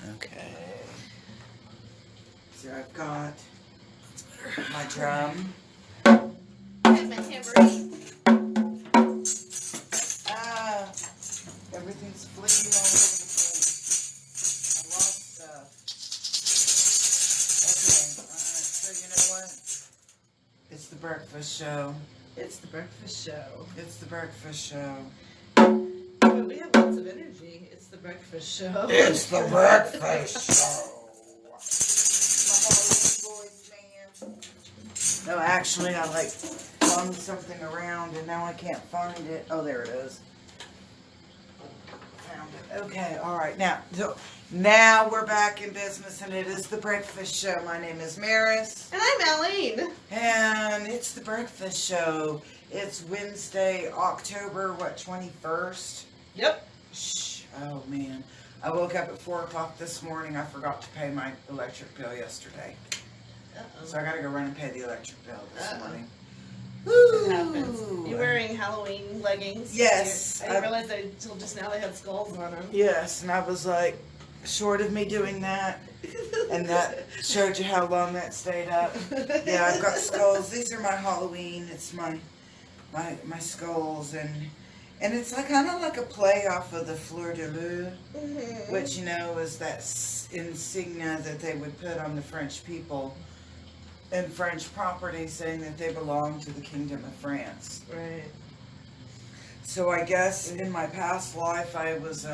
Okay. So I've got my drum. And my tambourine. Everything's fleeing all over the place. I lost stuff. Okay, alright, so you know what? It's the breakfast show. It's the breakfast show. It's the breakfast show. But we have lots of energy. It's the breakfast show. It's the breakfast show. My Halloween voice, man. No, actually, I like flung something around and now I can't find it. Oh, there it is. Found it. Okay, all right. Now we're back in business and it is the breakfast show. My name is Mares. And I'm Alyeen. And it's the breakfast show. It's Wednesday, October, 21st? Yep. Shh. Oh, man. I woke up at 4 o'clock this morning. I forgot to pay my electric bill yesterday. Uh-oh. So I gotta go run and pay the electric bill this morning. It happens. You wearing Halloween leggings? Yes. I didn't realize that until just now they had skulls on them. Yes, and I was like, short of me doing that, and that showed you how long that stayed up. Yeah, I've got skulls. These are my Halloween. It's my skulls, and it's like kind of like a play off of the fleur de lis, which you know is that insignia that they would put on the French people in French property, saying that they belong to the Kingdom of France. Right. So I guess in my past life I was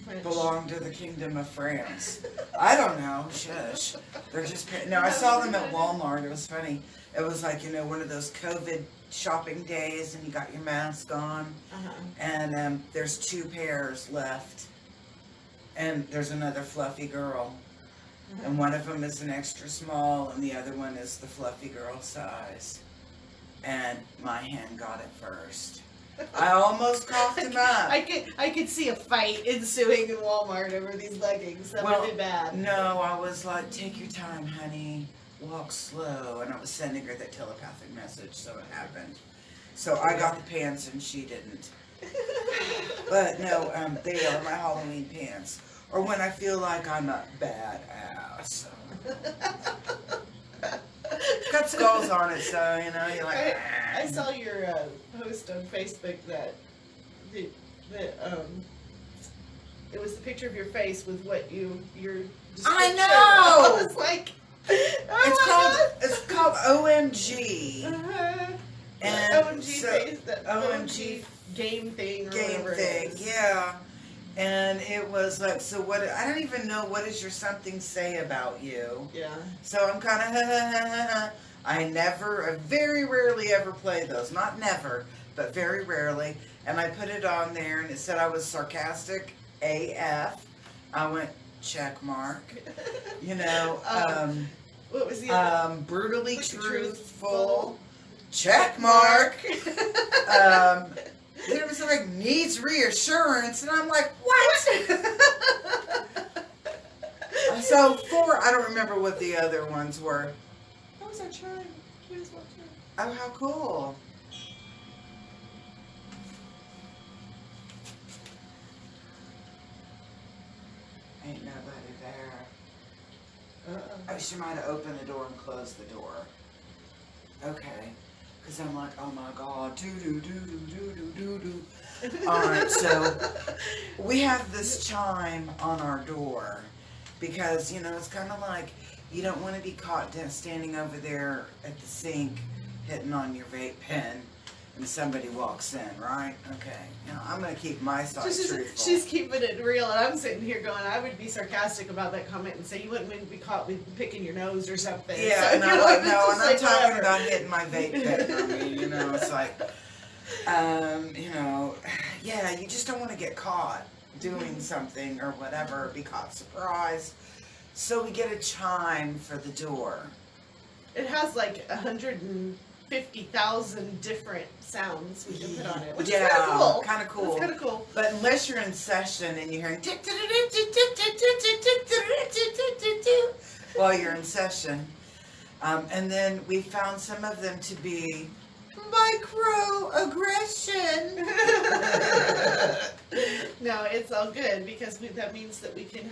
French. belonged to the Kingdom of France. I don't know. Shush. They're just no. I saw them at Walmart. It was funny. It was like, you know, one of those COVID shopping days, and you got your mask on, and there's 2 pairs left, and there's another fluffy girl, and one of them is an extra small, and the other one is the fluffy girl size, and my hand got it first. I almost coughed him up. I could see a fight ensuing in Walmart over these leggings. That would be bad. No, I was like, take your time, honey. Walk slow. And I was sending her that telepathic message, so it happened. So I got the pants and she didn't. But no, they are my Halloween pants. Or when I feel like I'm a badass. It's got skulls on it, so, you know, you're like... I saw your post on Facebook that it was the picture of your face with what your description. I know! I was like, it's called OMG. And OMG so, face, that OMG game thing or game whatever thing, it is. yeah. And it was like, so what, I don't even know, what does your something say about you? Yeah. So I'm kind of, I very rarely ever play those. Not never, but very rarely. And I put it on there and it said I was sarcastic AF. I went, check mark. You know, what was the other? Brutally truthful. Check mark. It was like, needs reassurance, and I'm like, what? So 4, I don't remember what the other ones were. That was our chime. We just walked in. Oh, how cool. Ain't nobody there. Oh, she might have opened the door and closed the door. Okay. Because I'm like, oh my God, do-do-do-do-do-do-do. Alright, so we have this chime on our door because, you know, it's kind of like you don't want to be caught standing over there at the sink hitting on your vape pen and somebody walks in, right? Okay, you know, I'm going to keep my side truthful. She's keeping it real, and I'm sitting here going, I would be sarcastic about that comment and say you wouldn't be caught with picking your nose or something. Yeah, so, no, you know, no, and I'm talking whatever. about hitting my vape pen. I mean, you know, it's like, you know, yeah, you just don't want to get caught doing something or whatever, be caught surprised. So we get a chime for the door. It has like 150,000 different sounds we can put on it, which is kind of cool. Kind of cool. It's kind of cool. But unless you're in session and you're hearing while you're in session, and then we found some of them to be Microaggression. No, it's all good because that means that we can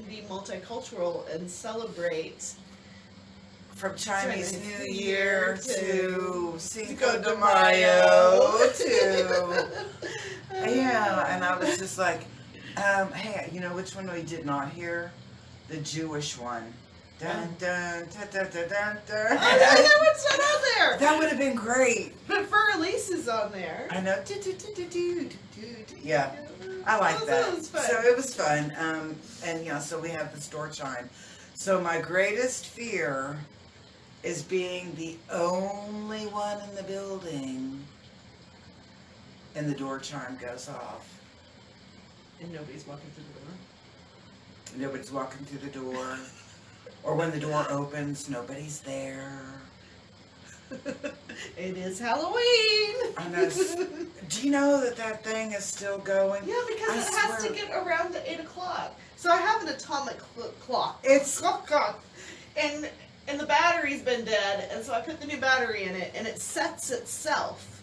be multicultural and celebrate. From Chinese New Year to Cinco Cinco de de Mayo Mayo. to yeah, and I was just like, hey, you know which one we did not hear? The Jewish one. Dun dun dun dun dun dun dun. Oh, no, that one's not on there. That would have been great. But Fur Elise is on there. I know. Yeah, I like that. Was fun. So it was fun. And yeah, so we have the store chime. So my greatest fear is being the only one in the building and the door chime goes off. And nobody's walking through the door. Nobody's walking through the door. Or when the door opens, nobody's there. It is Halloween. I know. Do you know that thing is still going? Yeah, because I it has to swear. get around to 8 o'clock. So I have an atomic clock. It's And the battery's been dead, and so I put the new battery in it, and it sets itself.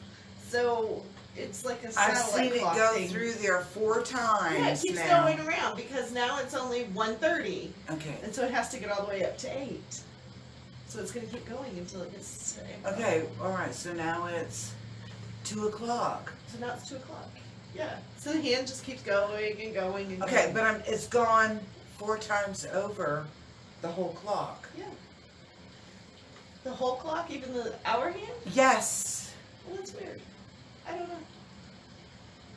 So it's like a I've satellite seen it clock go thing. through there 4 times Yeah, it keeps now. going around because now it's only 1:30, Okay. and so it has to get all the way up to 8. So it's going to keep going until it gets to 8 o'clock. Okay, alright, so now it's 2 o'clock. So now it's 2 o'clock. Yeah. So the hand just keeps going and going and Okay, going. but it's gone 4 times over the whole clock. Yeah. The whole clock, even the hour hand? Yes. Well, that's weird. I don't know.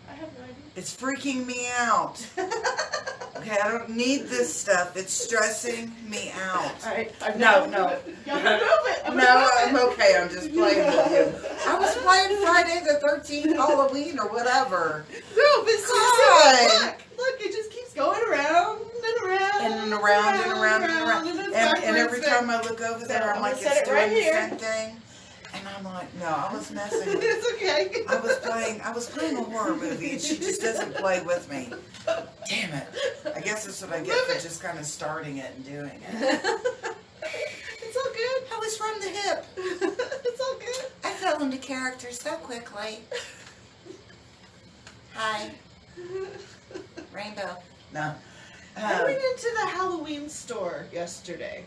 I have no idea. It's freaking me out. Okay, I don't need this stuff. It's stressing me out. Alright, No. Y'all move it. No, I'm okay. I'm just playing with you. I was playing Friday the 13th, Halloween, or whatever. No, but God. look, it just keeps going around and around. And around and around and around. And every backwards. time I look over there, So I'm I'm like, gonna set it's it right doing the here. same thing. And I'm like, no, I was messing with It's okay. I was playing a horror movie and she just doesn't play with me. Damn it. I guess that's what I get for just kind of starting it and doing it. It's all good. I was from the hip. It's all good. I fell into character so quickly. Hi. Rainbow. No. I went into the Halloween store yesterday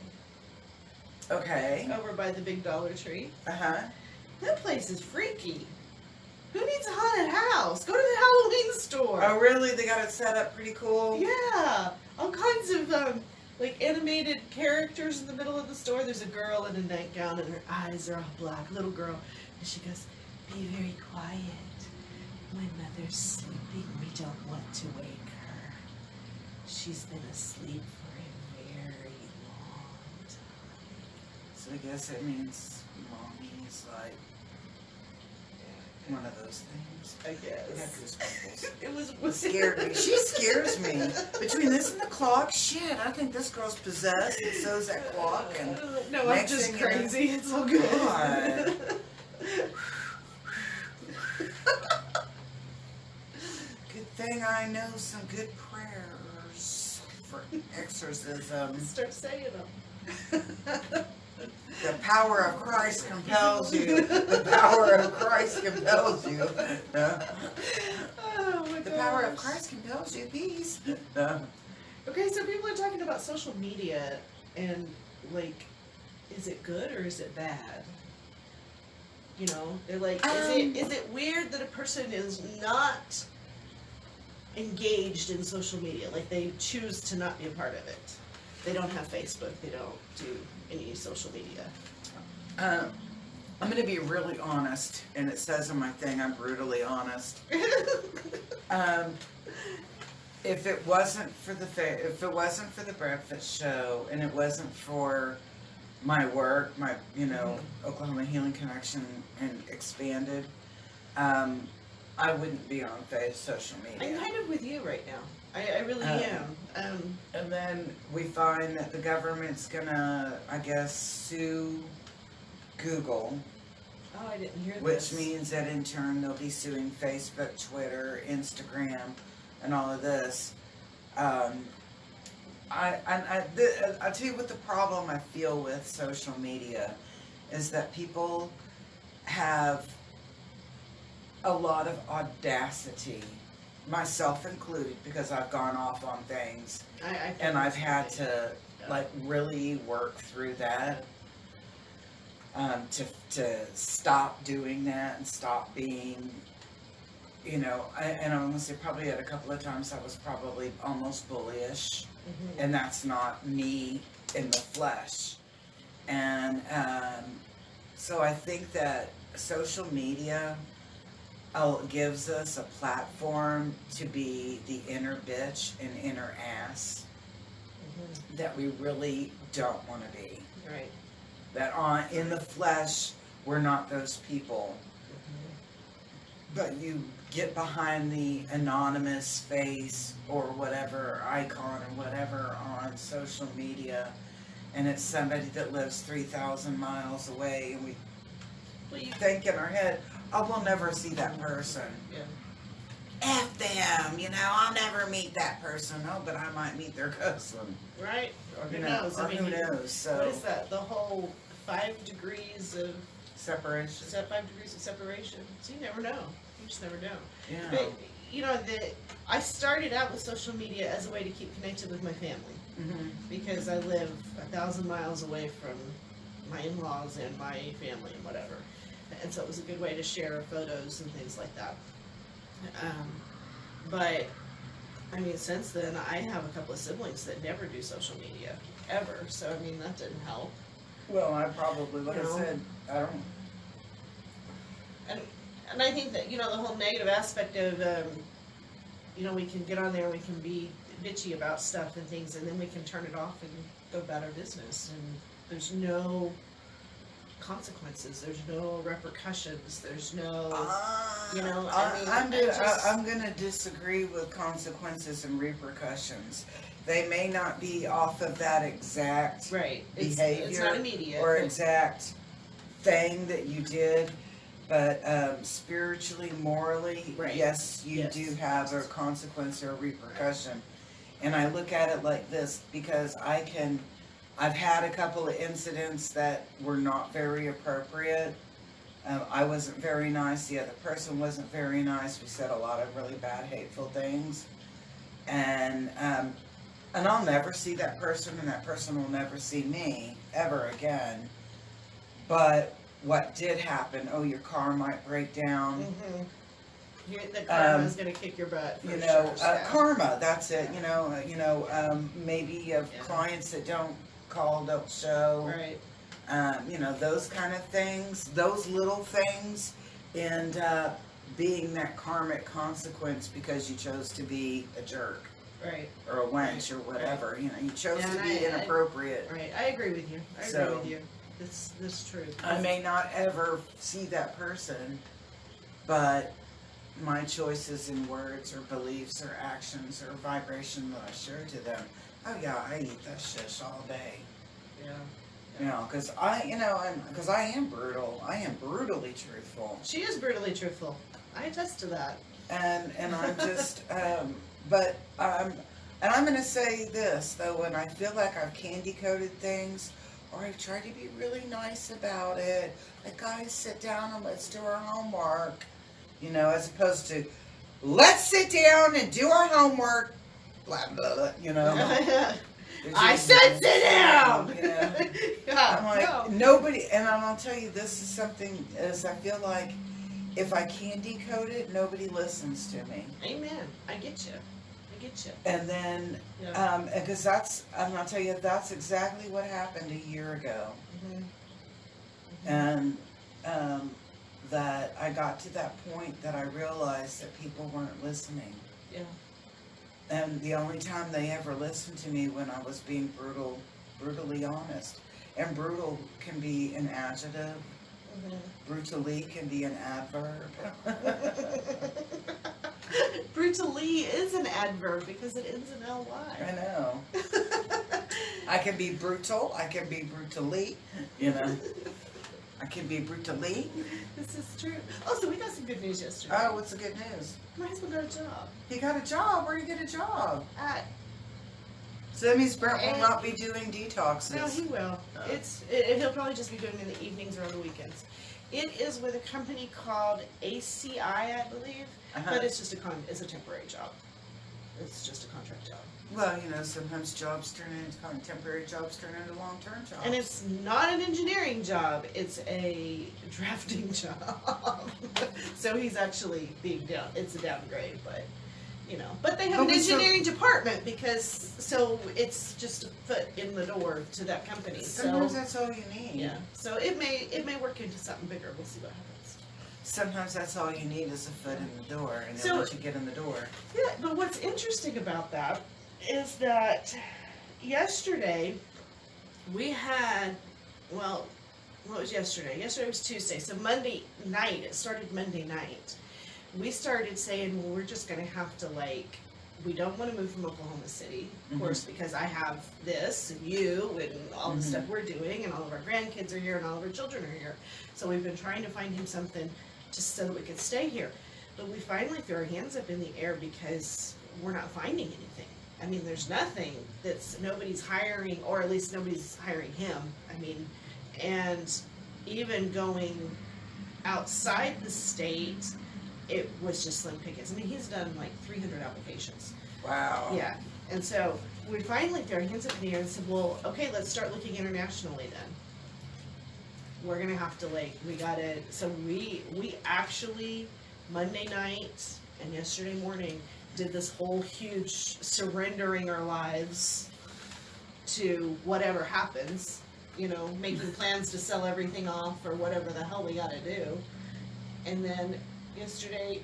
Okay. over by the big Dollar Tree. Uh-huh. That place is freaky. Who needs a haunted house? Go to the Halloween store. Oh, really? They got it set up pretty cool? Yeah, all kinds of like animated characters in the middle of the store. There's a girl in a nightgown and her eyes are all black, little girl, and she goes, "Be very quiet. My mother's sleeping. We don't want to wake her. She's been asleep for a very long time." So I guess it means mommy is like one of those things. I I got guess. goosebumps. It was It scared me. She scares me. Between this and the clock, shit, I think this girl's possessed, and so's that clock. And no, I'm next just thing you know- crazy. It's all good. God. Good thing I know some good prayers for exorcism. Start saying them. The power of Christ compels you. The power of Christ compels you. Oh my The power of gosh. Christ compels you. Peace. Okay, so people are talking about social media and like, is it good or is it bad? You know, they're like, is it weird that a person is not engaged in social media? Like they choose to not be a part of it. They don't have Facebook. They don't do any social media. I'm going to be really honest, and it says in my thing, I'm brutally honest. If it wasn't for the breakfast show, and it wasn't for my work, my Oklahoma Healing Connection and Expanded, I wouldn't be on social media. I'm kind of with you right now. I really am. And then we find that the government's gonna, I guess, sue Google. Oh, I didn't hear Which this. means that in turn they'll be suing Facebook, Twitter, Instagram, and all of this. I'll tell you what the problem I feel with social media is that people have a lot of audacity, myself included, because I've gone off on things, and I've had to like really work through that, to stop doing that and stop being, you know, and I'm gonna say probably at a couple of times I was probably almost bullyish, and that's not me in the flesh, and so I think that social media gives us a platform to be the inner bitch and inner ass that we really don't want to be. Right. That in the flesh, we're not those people. But you get behind the anonymous face or whatever icon or whatever on social media, and it's somebody that lives 3,000 miles away, and we think in our head, oh, we'll never see that person. Yeah. F them, you know, I'll never meet that person. Oh, but I might meet their cousin. Right. Or who You know, knows? or who knows? So What is that? The whole 5 degrees of separation. Is that 5 degrees of separation? So you never know. You just never know. Yeah. But you know, I started out with social media as a way to keep connected with my family because I live 1,000 miles away from my in-laws and my family and whatever, and so it was a good way to share photos and things like that. But I mean, since then I have a couple of siblings that never do social media ever. So I mean, that didn't help. Well, I probably, like I No. said, I don't. And I think that, you know, the whole negative aspect of, you know, we can get on there, we can be bitchy about stuff and things, and then we can turn it off and go about our business. And there's no consequences, there's no repercussions, there's no, you know, I'm gonna disagree with consequences and repercussions. They may not be off of that exact right. behavior It's not immediate. or exact thing that you did, but spiritually, morally, Right. yes, you Yes. do have a consequence or a repercussion. And I look at it like this because I've had a couple of incidents that were not very appropriate. I wasn't very nice, the other person wasn't very nice, we said a lot of really bad, hateful things. And I'll never see that person, and that person will never see me ever again. But what did happen, your car might break down. The karma's gonna kick your butt. For You know, sure, so. karma, that's it, maybe you have clients that don't call, don't show. Right. You know, those kind of things, those little things end up being that karmic consequence because you chose to be a jerk. Right. Or a wench or whatever, you know, you chose Yeah, to and be inappropriate. Right. I agree with you. I agree with you. This is true. I may not ever see that person, but my choices in words or beliefs or actions or vibration that I share to them, oh yeah, I eat that shish all day. Yeah. You know, because I am brutal. I am brutally truthful. She is brutally truthful. I attest to that. And I'm just, but and I'm going to say this though, when I feel like I've candy coated things, or I've tried to be really nice about it, like guys, sit down and let's do our homework, you know, as opposed to let's sit down and do our homework, blah blah blah, you know. I said sit down. You know? Yeah, I'm like, nobody, and I'll tell you, this is something, is I feel like if I candy coat it, nobody listens to me. Amen. I get you. I get you. And then, because I'm gonna tell you, that's exactly what happened a year ago. And that I got to that point that I realized that people weren't listening. Yeah. And the only time they ever listened to me when I was being brutally honest. And brutal can be an adjective. Brutally can be an adverb. Brutally is an adverb because it ends in ly. I know. I can be brutal. I can be brutally. You know. I can be brutally. This is true. Oh, so we got some good news yesterday. Oh, what's the good news? My husband got a job. He got a job. Where did he get a job? At So that means Brent will not be doing detoxes. No, he will. He'll probably just be doing it in the evenings or on the weekends. It is with a company called ACI, I believe, but it's just it's a temporary job. It's just a contract job. Well, you know, sometimes temporary jobs turn into long-term jobs. And it's not an engineering job, it's a drafting job. So he's actually being it's a downgrade, but, you know. But they have an engineering department so it's just a foot in the door to that company. Sometimes that's all you need. Yeah, so it may work into something bigger. We'll see what happens. Sometimes that's all you need is a foot in the door, and they'll let you get in the door. Yeah, but what's interesting about that is that yesterday we had, well, what was yesterday? Yesterday was Tuesday, so Monday night, it started Monday night. We started saying, well, we're just going to have to, like, we don't want to move from Oklahoma City, of course, because I have this and you and all the stuff we're doing, and all of our grandkids are here and all of our children are here. So we've been trying to find him something just so that we could stay here. But we finally threw our hands up in the air because we're not finding anything. I mean, there's nothing nobody's hiring, or at least nobody's hiring him. I mean, and even going outside the state, it was just slim pickings. I mean, he's done like 300 applications. Wow. Yeah. And so we finally threw our hands up in the air and said, well, okay, let's start looking internationally then. We're going to have to, like, so we actually, Monday night and yesterday morning, did this whole huge surrendering our lives to whatever happens, you know, making plans to sell everything off or whatever the hell we got to do. And then yesterday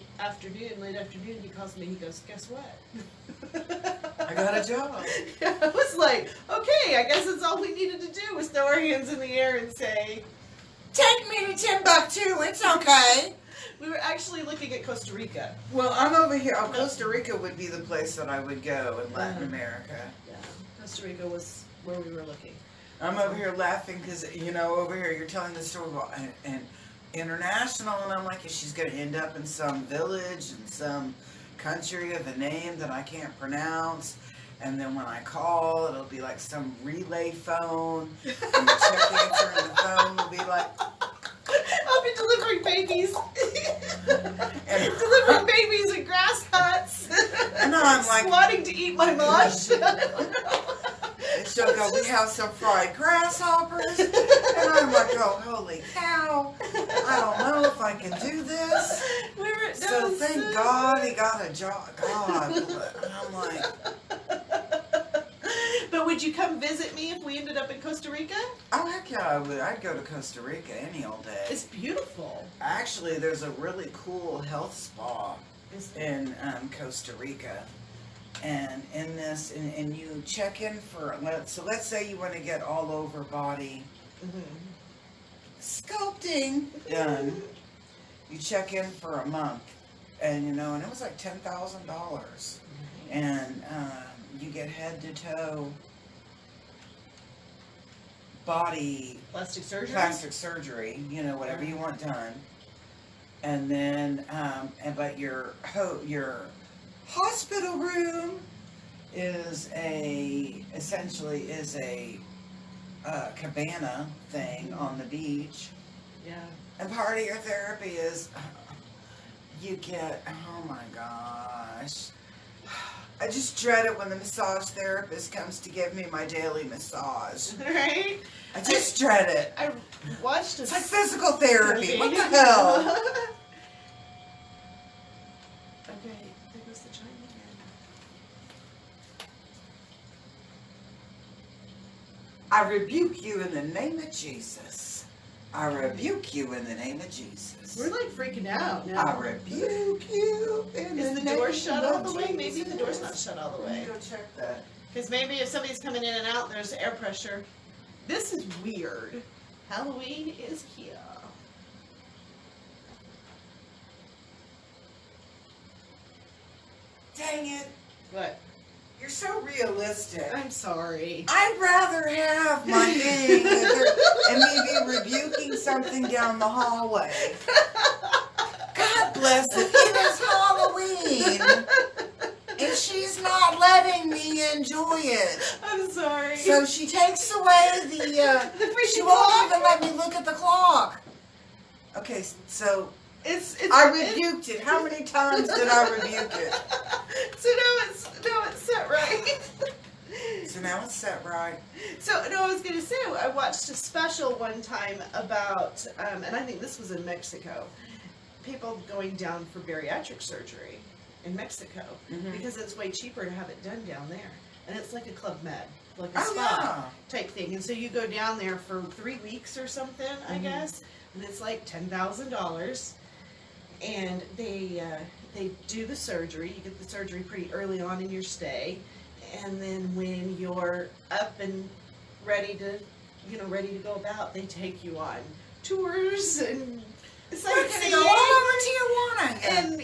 late afternoon, he calls me, he goes, guess what? I got a job. I was like, okay, I guess that's all we needed to do was throw our hands in the air and say, take me to Timbuktu, it's okay. We were actually looking at Costa Rica. Well, I'm over here. Oh, Costa Rica would be the place that I would go in Latin America. Yeah, Costa Rica was where we were looking. I'm over here laughing because, you know, over here you're telling the story about and international, and I'm like, she's going to end up in some village in some country of a name that I can't pronounce. And then when I call, it'll be like some relay phone. And the check answer in the phone will be like, I'll be delivering babies. Delivering babies in grass huts. And I'm like, squatting to eat my mosh. And she'll go, we have some fried grasshoppers. And I'm like, oh, holy cow. I don't know if I can do this. So thank God he got a job. God. And I'm like. But would you come visit me if we ended up in Costa Rica? Oh, heck yeah, I would. I'd go to Costa Rica any old day. It's beautiful. Actually, there's a really cool health spa in Costa Rica. And in this, and you check in for, so let's say you want to get all over body sculpting done. You check in for a month. And, you know, and it was like $10,000. And you get head to toe body plastic surgery, you know, whatever you want done. And then, but your hospital room is essentially a cabana thing on the beach. Yeah. And part of your therapy is you get, oh my gosh, I just dread it when the massage therapist comes to give me my daily massage. Right? I just dread it. I watched It's like physical therapy. What the hell? Okay, there goes the chime again. I rebuke you in the name of Jesus. I rebuke you in the name of Jesus. We're like freaking out now. I rebuke you in the name of Jesus. Is the door shut all the way? Maybe the door's not shut all the way. Go check that. Because maybe if somebody's coming in and out, there's air pressure. This is weird. Halloween is here. Dang it. What? You're so realistic. I'm sorry. I'd rather have my thing and me be rebuking something down the hallway. God bless it. It is Halloween. And she's not letting me enjoy it. I'm sorry. So she takes away she won't even let me look at the clock. Okay, so It's I rebuked it. How many times did I rebuke it? So now it's set right. So now it's set right. So no, I was gonna say I watched a special one time about, and I think this was in Mexico, people going down for bariatric surgery in Mexico because it's way cheaper to have it done down there, and it's like a Club Med, like a spa type thing, and so you go down there for 3 weeks or something, I guess, and it's like $10,000, and they do the surgery. You get the surgery pretty early on in your stay. And then when you're up and ready to go about, they take you on tours and it's like all over Tijuana and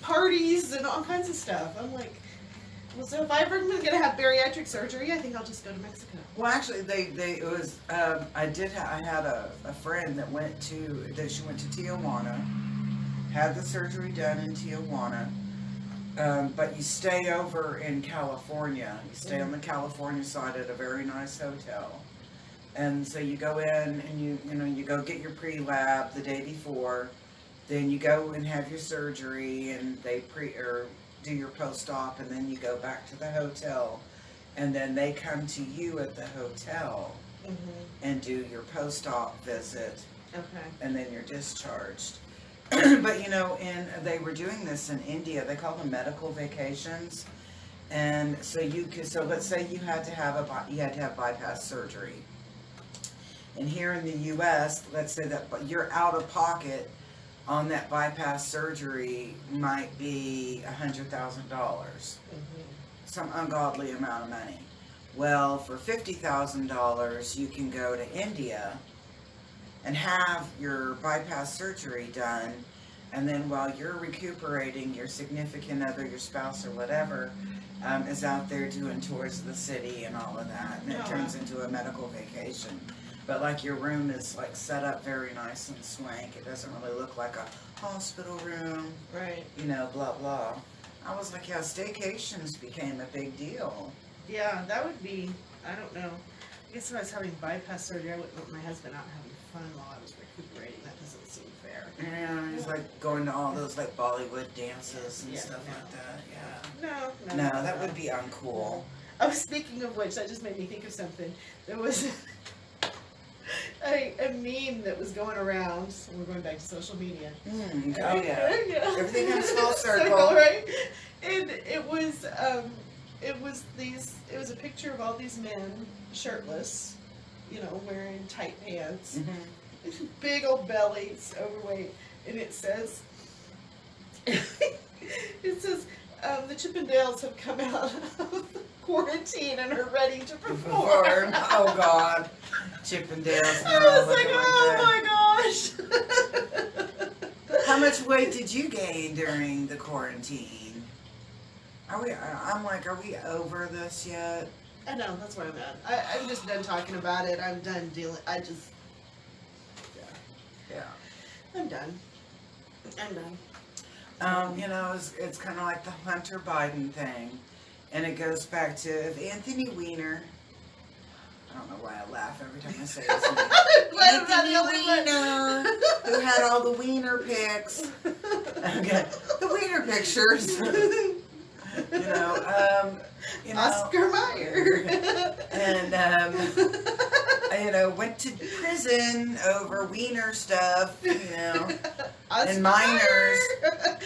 parties and all kinds of stuff. I'm like, well, so if I ever am gonna have bariatric surgery, I think I'll just go to Mexico. Well, actually, I had a friend that she went to Tijuana, had the surgery done in Tijuana. But you stay over in California. You stay on the California side at a very nice hotel. And so you go in and you go get your pre-lab the day before. Then you go and have your surgery and they do your post-op, and then you go back to the hotel. And then they come to you at the hotel and do your post-op visit. Okay. And then you're discharged. But they were doing this in India. They call them medical vacations, and so let's say you had to have bypass surgery, and here in the U.S., let's say that you're out of pocket on that bypass surgery might be $100,000, some ungodly amount of money. Well, for $50,000, you can go to India and have your bypass surgery done, and then while you're recuperating, your significant other, your spouse or whatever, is out there doing tours of the city and all of that, and it turns into a medical vacation. But like your room is like set up very nice and swank. It doesn't really look like a hospital room, right? Blah blah. I was like, yeah, staycations became a big deal. Yeah, that would be. I don't know. I guess if I was having bypass surgery, I wouldn't want my husband out having fun while I was recuperating. That doesn't seem fair. Yeah, he's like going to all those like Bollywood dances and stuff like that. Yeah. No, that would be uncool. Oh, speaking of which, that just made me think of something. There was a meme that was going around. So we're going back to social media. Oh yeah. Everything comes full circle, right? And it was a picture of all these men shirtless, wearing tight pants, big old bellies, overweight, and it says, the Chippendales have come out of quarantine and are ready to perform. Oh God, Chippendales. I was like, oh my gosh. How much weight did you gain during the quarantine? Are we over this yet? I know, that's where I'm at. I'm just done talking about it. I'm done dealing. Yeah. I'm done. It's kind of like the Hunter Biden thing. And it goes back to if Anthony Weiner, I don't know why I laugh every time I say his name. Anthony Weiner, who had all the Weiner pics. Okay, the Weiner pictures. Oscar Mayer. And, went to prison over Wiener stuff, and minors,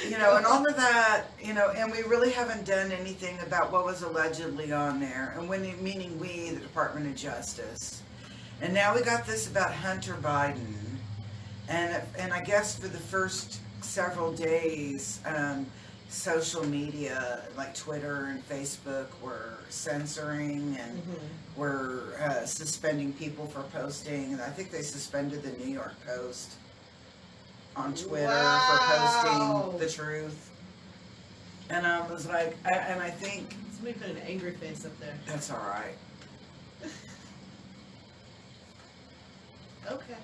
and all of that, and we really haven't done anything about what was allegedly on there, and meaning we, the Department of Justice. And now we got this about Hunter Biden, and I guess for the first several days, social media like Twitter and Facebook were censoring and were suspending people for posting. And I think they suspended the New York Post on Twitter for posting the truth. And I was like, I think... Somebody put an angry face up there. That's all right. Okay.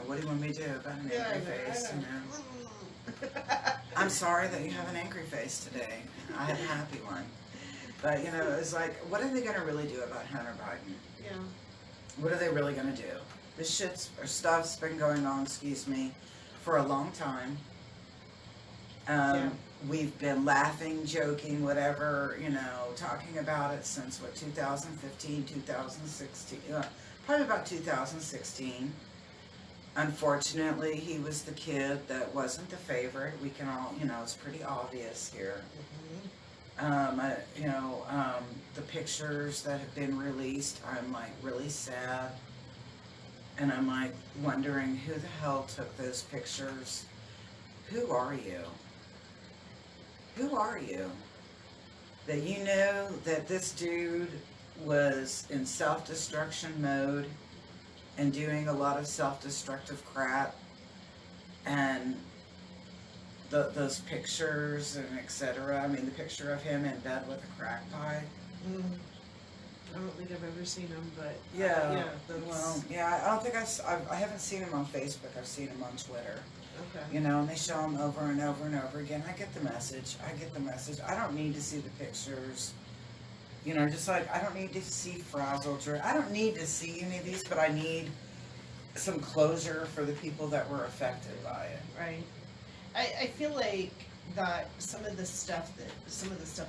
What do you want me to do about an angry face? I'm sorry that you have an angry face today. I have a happy one. But, it's like, what are they going to really do about Hunter Biden? Yeah. What are they really going to do? This stuff's been going on, for a long time. Yeah. We've been laughing, joking, whatever, talking about it since 2015, 2016, probably about 2016. Unfortunately, he was the kid that wasn't the favorite. We can all, it's pretty obvious here. The pictures that have been released, I'm like really sad. And I'm like wondering who the hell took those pictures? Who are you? Who are you? That you know that this dude was in self-destruction mode and doing a lot of self-destructive crap, and those pictures and etc. I mean, the picture of him in bed with a crack pipe. I don't think I've ever seen him, but yeah, that's... I don't think I haven't seen him on Facebook. I've seen him on Twitter. Okay. And they show him over and over and over again. I get the message. I don't need to see the pictures. Just like I don't need to see frazzled. I don't need to see any of these, but I need some closure for the people that were affected by it. Right. I feel like that some of the stuff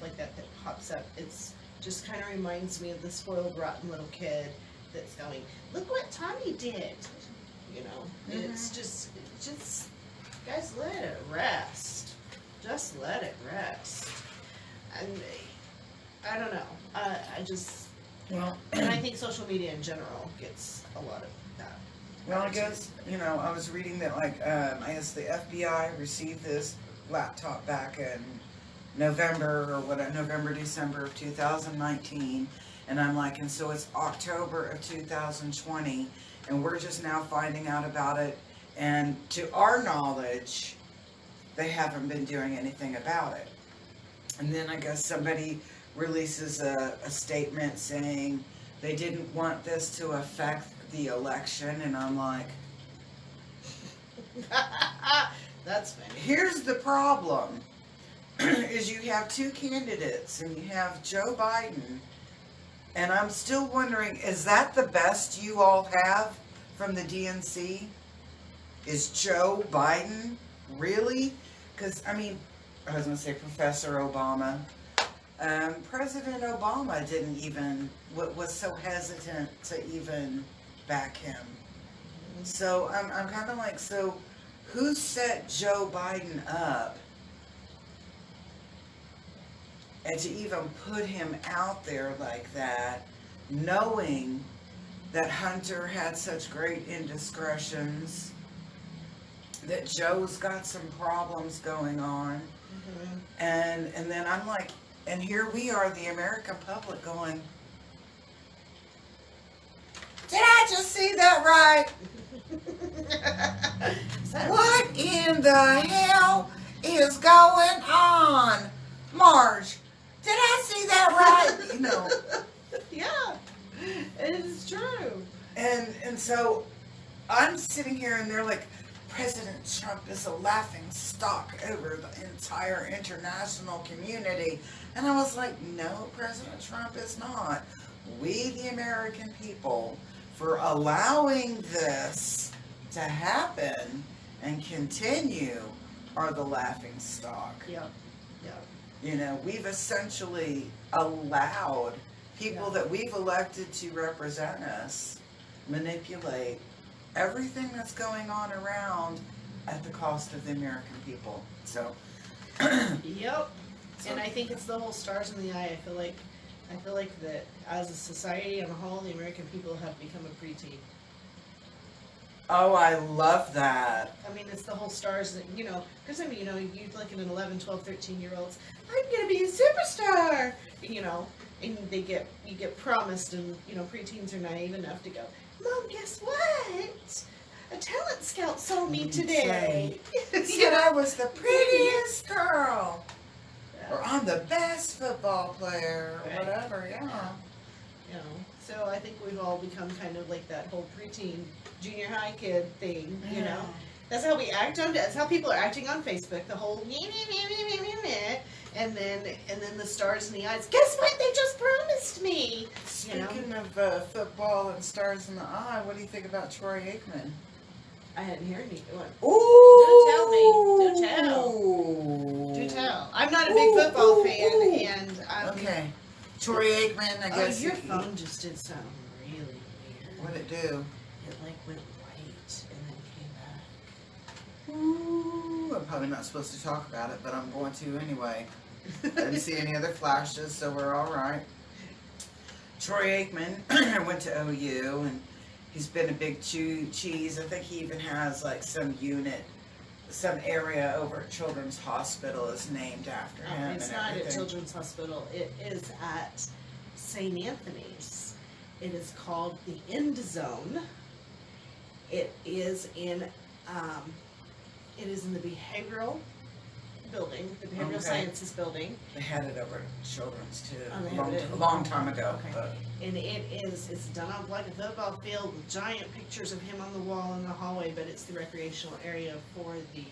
like that pops up, it's just kind of reminds me of the spoiled, rotten little kid that's going, look what Tommy did. It's just, guys, let it rest. Just let it rest. And I don't know. And I think social media in general gets a lot of that. Well, I guess, I was reading that, I guess the FBI received this laptop back in November, December of 2019, and I'm like, and so it's October of 2020, and we're just now finding out about it, and to our knowledge, they haven't been doing anything about it. And then I guess somebody releases a statement saying they didn't want this to affect the election, and I'm like, that's funny. Here's the problem, is you have two candidates, and you have Joe Biden, and I'm still wondering, is that the best you all have from the DNC? Is Joe Biden? Really? Because, I was going to say Professor Obama. President Obama didn't even, was so hesitant to even back him. So I'm kind of like, so who set Joe Biden up and to even put him out there like that, knowing that Hunter had such great indiscretions, that Joe's got some problems going on, and then I'm like, and here we are, the American public, going, did I just see that right? What in the hell is going on? Marge, did I see that right? Yeah, it is true. And so I'm sitting here and they're like, President Trump is a laughing stock over the entire international community. And I was like, no, President Trump is not. We, the American people, for allowing this to happen and continue, are the laughing stock. Yeah. We've essentially allowed people that we've elected to represent us manipulate everything that's going on around at the cost of the American people. So, yep. And I think it's the whole stars in the eye. I feel like that as a society on a whole, the American people have become a preteen. Oh, I love that. It's the whole stars that, because you look at an 11, 12, 13-year-olds, I'm going to be a superstar, and you get promised, and, preteens are naive enough to go, Mom, guess what? A talent scout saw me today. Said I was the prettiest girl. Or I'm the best football player, or whatever, yeah. So I think we've all become kind of like that whole preteen, junior high kid thing, That's how we act that's how people are acting on Facebook, the whole and then the stars in the eyes, guess what, they just promised me. Speaking of football and stars in the eye, what do you think about Troy Aikman? I didn't hear anything. Ooh. Do tell me. Do tell. Do tell. I'm not a big football fan, and I'm... Okay. Troy Aikman, I guess. Your phone just did something really weird. What'd it do? It like went white and then came back. Ooh, I'm probably not supposed to talk about it, but I'm going to anyway. I didn't see any other flashes, so we're all right. Troy Aikman went to OU, and he's been a big cheese. I think he even has like some unit, some area over at Children's Hospital is named after him. It's and not everything. at Children's Hospital. It is at St. Anthony's. It is called the End Zone. It is in the behavioral building, the behavioral sciences building. They had it over at Children's too, Oh, a long time ago. Okay. But And it's done on like a football field with giant pictures of him on the wall in the hallway, but it's the recreational area for the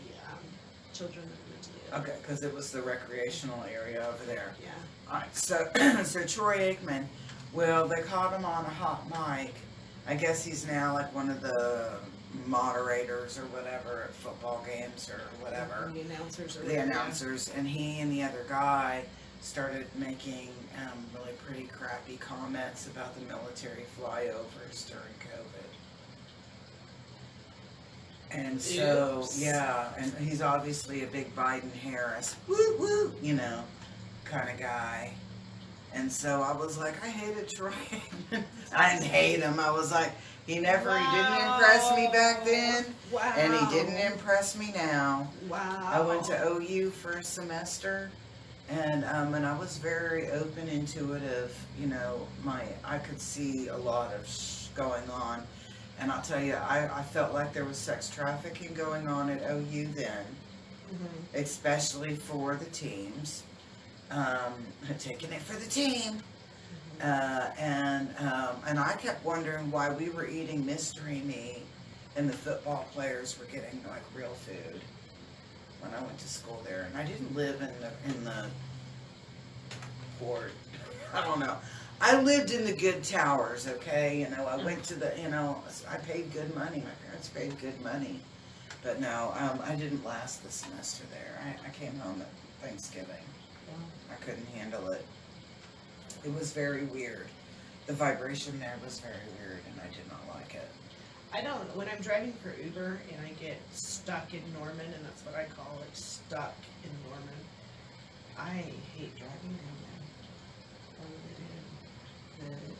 children that are mentally ill. okay, because it was the recreational area over there. Yeah. All right, so so Troy Aikman, well, they caught him on a hot mic. I guess he's now like one of the moderators or whatever at football games or whatever. The announcers. The announcers, and he and the other guy started making really pretty crappy comments about the military flyovers during COVID. And so, Oops. yeah, and he's obviously a big Biden-Harris, woo woo, kind of guy. And so I was like, I hated Troy. I didn't hate him. I was like, he didn't impress me back then. Wow. And he didn't impress me now. Wow. I went to OU for a semester, and I was very open, intuitive. I could see a lot of going on, and I'll tell you, I felt like there was sex trafficking going on at OU then, especially for the teams. Taking it for the team. And I kept wondering why we were eating mystery meat and the football players were getting like real food when I went to school there. And I didn't live in the port. I don't know. I lived in the good towers, okay? I went to the, I paid good money. My parents paid good money. But no, I didn't last the semester there. I came home at Thanksgiving. I couldn't handle it. It was very weird. The vibration there was very weird, and I did not like it. When I'm driving for Uber and I get stuck in Norman, and that's what I call it, stuck in Norman, I hate driving down there. I really do.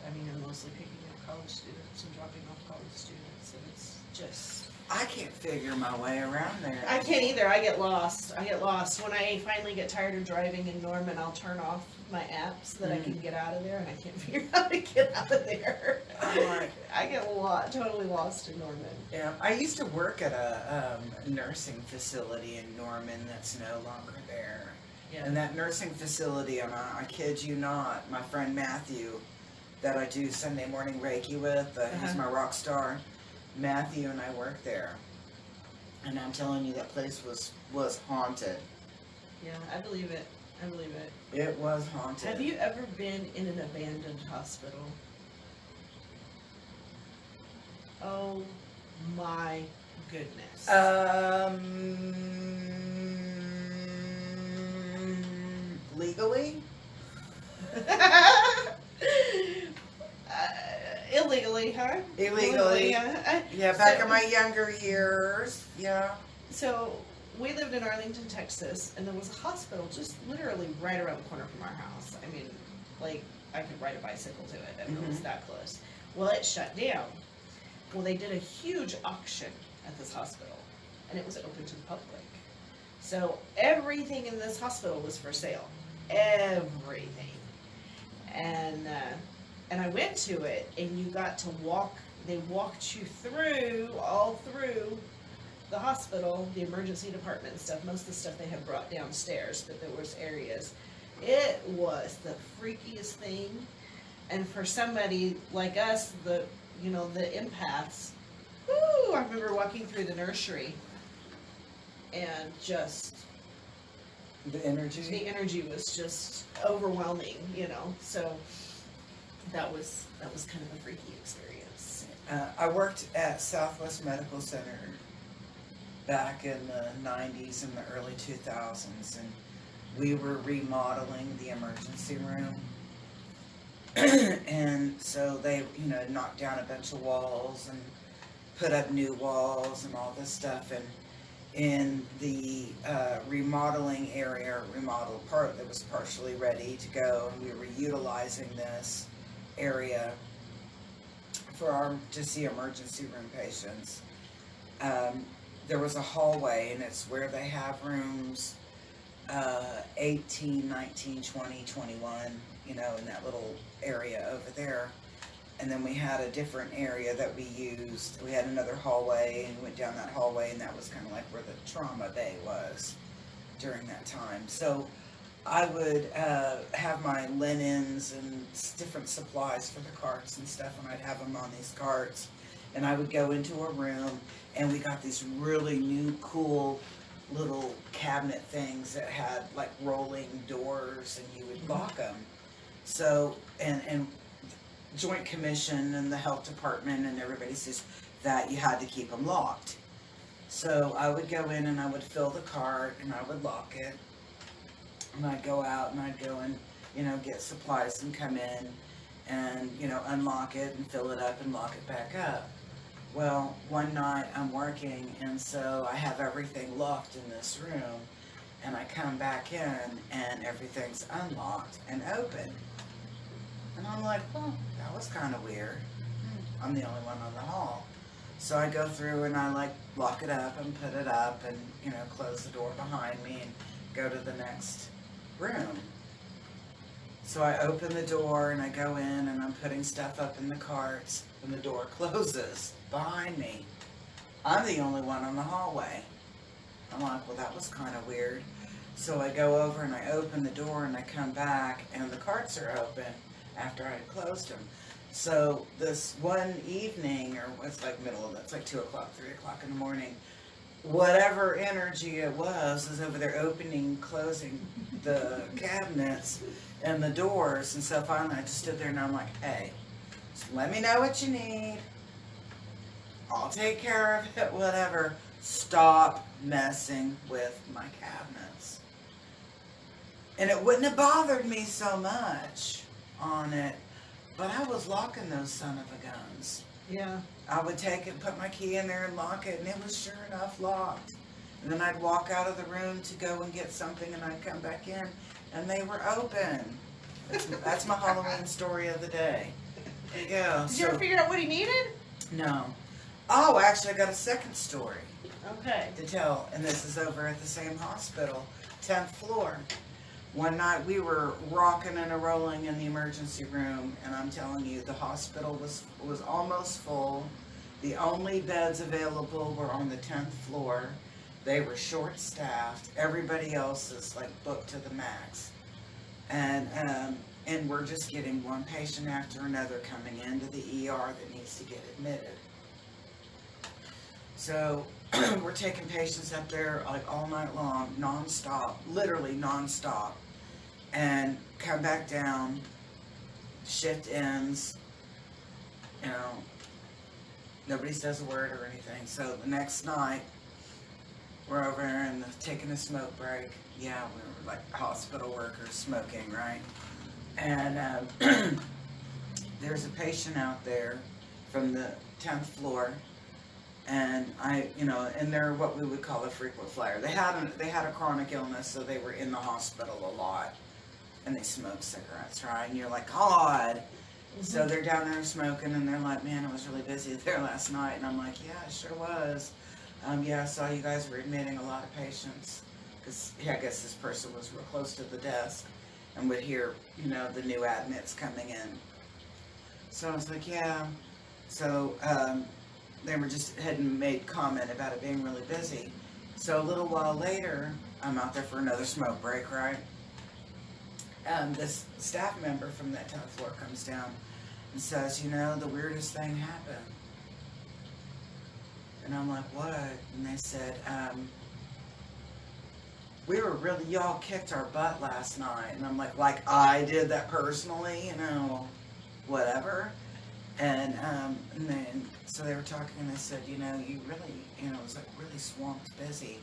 I'm mostly picking up college students and dropping off college students, and it's just... I can't figure my way around there. I can't either. I get lost. When I finally get tired of driving in Norman, I'll turn off my app so that I can get out of there, and I can't figure out how to get out of there. I get totally lost in Norman. Yeah, I used to work at a nursing facility in Norman that's no longer there. Yeah. And that nursing facility, I kid you not, my friend Matthew, that I do Sunday morning Reiki with, he's my rock star. Matthew and I worked there, and I'm telling you, that place was haunted. Yeah, I believe it. It was haunted. Have you ever been in an abandoned hospital? Oh my goodness. Legally? Illegally, huh? Illegally. Yeah, Back in my younger years. Yeah. So we lived in Arlington, Texas, and there was a hospital just literally right around the corner from our house. I could ride a bicycle to it. It was that close. Well, it shut down. Well, they did a huge auction at this hospital, and it was open to the public. So everything in this hospital was for sale. Everything. And I went to it, and you got to walk. They walked you all through the hospital, the emergency department and stuff. Most of the stuff they had brought downstairs, but there was areas. It was the freakiest thing. And for somebody like us, the empaths, I remember walking through the nursery and just... The energy? The energy was just overwhelming, so that was kind of a freaky experience. I worked at Southwest Medical Center back in the 90s and the early 2000s, and we were remodeling the emergency room. And so they, knocked down a bunch of walls and put up new walls and all this stuff. And in the remodeling area, remodeled part that was partially ready to go, and we were utilizing this area to see emergency room patients. There was a hallway, and it's where they have rooms 18, 19, 20, 21, in that little area over there. And then we had a different area that we used. We had another hallway, and we went down that hallway, and that was kind of like where the trauma bay was during that time. So I would have my linens and different supplies for the carts and stuff, and I'd have them on these carts. And I would go into a room, and we got these really new, cool little cabinet things that had like rolling doors, and you would lock them. So, and Joint Commission and the health department and everybody says that you had to keep them locked. So I would go in and I would fill the cart and I would lock it. And I'd go out and I'd go and, get supplies and come in and, unlock it and fill it up and lock it back up. Well, one night I'm working, and so I have everything locked in this room, and I come back in and everything's unlocked and open. And I'm like, well, that was kind of weird. I'm the only one on the hall. So I go through and I lock it up and put it up and, close the door behind me and go to the next room. So I open the door and I go in and I'm putting stuff up in the carts, and the door closes behind me. I'm the only one on the hallway. I'm like, well, that was kind of weird. So I go over and I open the door and I come back and the carts are open after I had closed them. So this one evening, or it's like it's like 2 o'clock, 3 o'clock in the morning, whatever energy it was over there opening, closing the cabinets and the doors. And so finally I just stood there and I'm like, hey, just let me know what you need. I'll take care of it, whatever. Stop messing with my cabinets. And it wouldn't have bothered me so much on it, but I was locking those son of a guns. Yeah. I would take it, put my key in there and lock it, and it was sure enough locked. And then I'd walk out of the room to go and get something, and I'd come back in, and they were open. That's my Halloween story of the day. There you go. Did you ever figure out what he needed? No. Oh, actually, I got a second story Okay. to tell, and this is over at the same hospital, 10th floor. One night we were rocking and a-rolling in the emergency room, and I'm telling you, the hospital was almost full. The only beds available were on the 10th floor. They were short-staffed. Everybody else is booked to the max. And we're just getting one patient after another coming into the ER that needs to get admitted. So we're taking patients up there all night long, non-stop, literally non-stop, and come back down, shift ends, nobody says a word or anything. So the next night, we're over there and taking a smoke break. Yeah, we were like hospital workers smoking, right? And there's a patient out there from the 10th floor. And and they're what we would call a frequent flyer. They had a chronic illness, so they were in the hospital a lot, and they smoked cigarettes, right? And you're like, God. Mm-hmm. So they're down there smoking, and they're like, man, it was really busy there last night. And I'm like, yeah, it sure was. Yeah, I saw you guys were admitting a lot of patients, because I guess this person was real close to the desk, and would hear, the new admits coming in. So I was like, yeah. So they hadn't made comment about it being really busy. So a little while later, I'm out there for another smoke break, right? This staff member from that 10th floor comes down and says, the weirdest thing happened. And I'm like, what? And they said, y'all kicked our butt last night. And I'm like I did that personally, whatever. And then So they were talking and they said, you know, you really, you know, it was like really swamped, busy.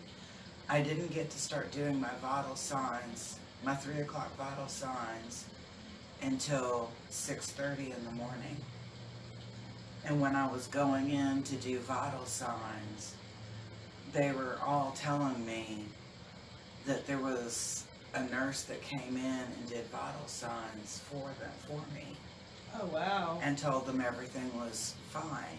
I didn't get to start doing my vital signs, my 3 o'clock vital signs, until 6:30 in the morning. And when I was going in to do vital signs, they were all telling me that there was a nurse that came in and did vital signs for me, Oh, wow. and told them everything was fine.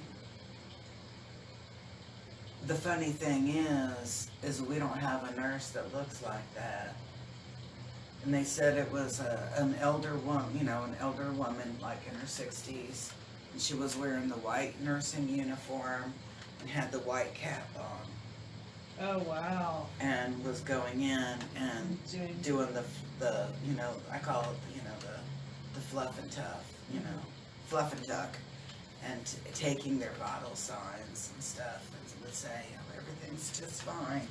The funny thing is we don't have a nurse that looks like that. And they said it was an elder woman, you know, an elder woman like in her 60s. And she was wearing the white nursing uniform and had the white cap on. Oh, wow. And was going in and doing the you know, I call it, you know, the fluff and tough, you know, fluff and duck, and taking their vital signs and stuff, and would say, oh, everything's just fine.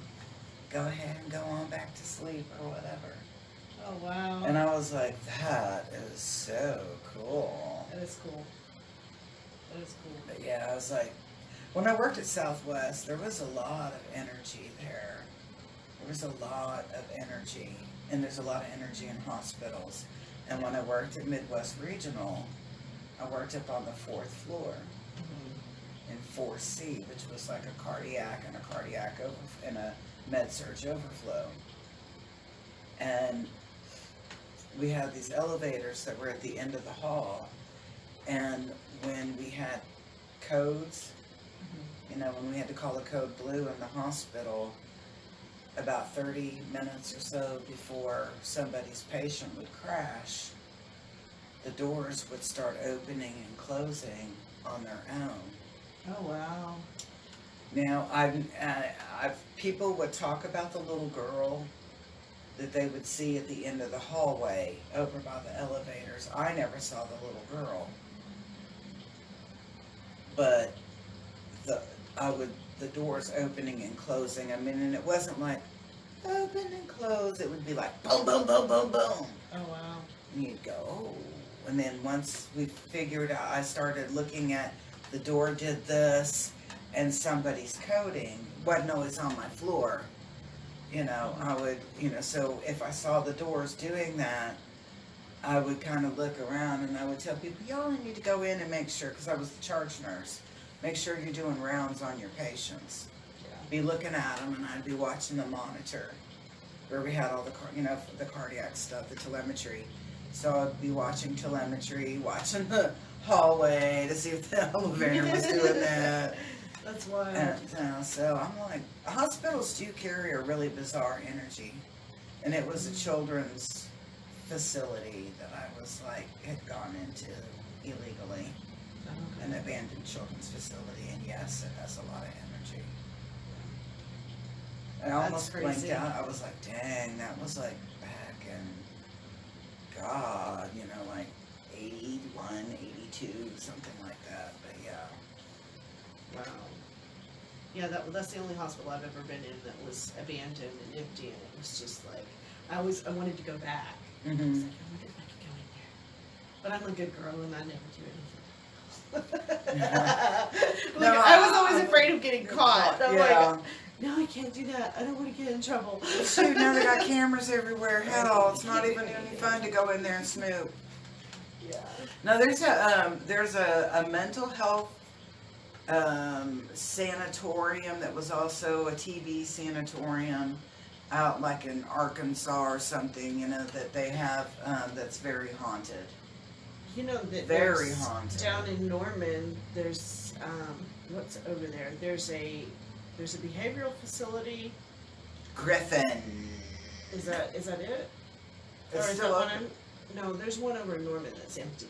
Go ahead and go on back to sleep or whatever. Oh, wow. And I was like, that is so cool. That is cool. That is cool. But yeah, I was like, when I worked at Southwest, there was a lot of energy there. There was a lot of energy, and there's a lot of energy in hospitals. And when I worked at Midwest Regional, I worked up on the 4th floor in 4C, which was like a cardiac and a med-surg overflow. And we had these elevators that were at the end of the hall, and when we had codes, you know, when we had to call a code blue in the hospital, about 30 minutes or so before somebody's patient would crash, the doors would start opening and closing on their own. Oh, wow. Now, people would talk about the little girl that they would see at the end of the hallway over by the elevators. I never saw the little girl, but the doors opening and closing. I mean, and it wasn't like open and close. It would be like boom, boom, boom, boom, boom. Oh, wow. And you'd go, oh. And then once we figured out, I started looking at the door did this, and somebody's coding wasn't always on my floor. You know, I would, you know, so if I saw the doors doing that, I would kind of look around and I would tell people, y'all need to go in and make sure, because I was the charge nurse, make sure you're doing rounds on your patients. Yeah. Be looking at them, and I'd be watching the monitor where we had all the, you know, the cardiac stuff, the telemetry. So I'd be watching telemetry, watching the hallway to see if the elevator was doing that. That's wild. And so I'm like, hospitals do carry a really bizarre energy. And it was a children's facility that I was like, had gone into illegally. Okay. An abandoned children's facility. And yes, it has a lot of energy. I almost blinked out. I was like, dang, that was like back in, God, you know, like 81, 82, something like that. But yeah. Wow. Yeah, that's the only hospital I've ever been in that was abandoned and empty, and it was just like, I wanted to go back. I was like, I wonder if I could go in there. But I'm a good girl and I never do anything. I was always afraid of getting caught. I'm like, no, I can't do that. I don't want to get in trouble. Shoot, now they got cameras everywhere. Hell, it's not even any fun to go in there and snoop. Yeah. No, there's a mental health sanatorium that was also a TB sanatorium out like in Arkansas or something, you know, that they have that's very haunted. You know that very haunted. Down in Norman, there's what's over there? There's a behavioral facility. Griffin. Is that it? It's or is still that open? No, there's one over in Norman that's empty.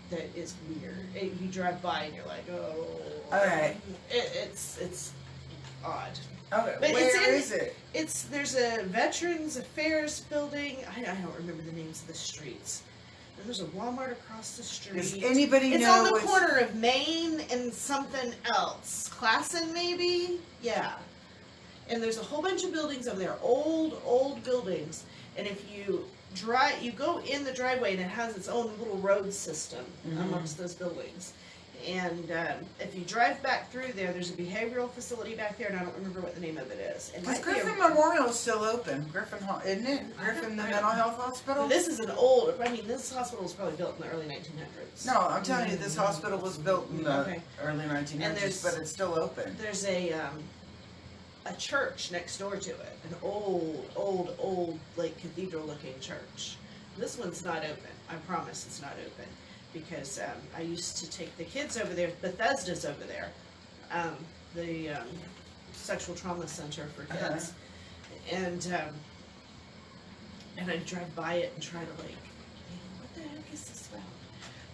That is weird. You drive by and you're like, oh. All right. It's odd. Okay, But where is it? There's a Veterans Affairs building. I don't remember the names of the streets. And there's a Walmart across the street. Does anybody it's know? On the corner of Main and something else. Classen, maybe? Yeah. And there's a whole bunch of buildings over there. Old buildings. And if you go in the driveway and it has its own little road system amongst those buildings. And if you drive back through there, there's a behavioral facility back there, and I don't remember what the name of it is. It Because might be Griffin Memorial is still open. Griffin, isn't it? Griffin, the mental health hospital? This is an old, I mean, this hospital was probably built in the early 1900s. No, I'm telling you, this hospital was built in the Okay. early 1900s, but it's still open. There's a church next door to it, an old, like cathedral-looking church. This one's not open. I promise it's not open, because I used to take the kids over there. Bethesda's over there, the sexual trauma center for kids, and I drive by it and try to like, what the heck is this about?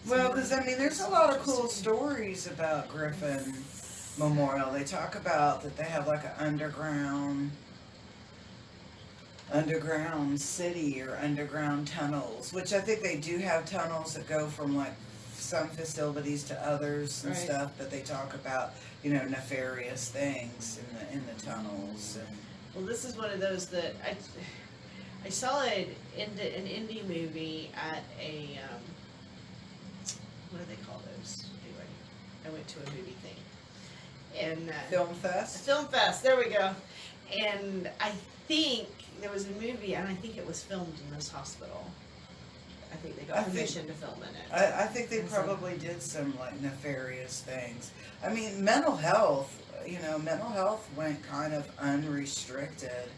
Well, because I mean, there's a lot of cool stories about Griffin Memorial. They talk about that they have like an underground city or underground tunnels, which I think they do have tunnels that go from like some facilities to others and Right. stuff, but they talk about, you know, nefarious things in the tunnels. And Well, this is one of those that I saw an indie movie at a what do they call those? Anyway, I went to a movie thing, and Film Fest. Film Fest. There we go. And I think there was a movie, and I think it was filmed in this hospital. I think they I got think- permission to film in it. I think they And so- probably did some like nefarious things. I mean, mental health, you know, mental health went kind of unrestricted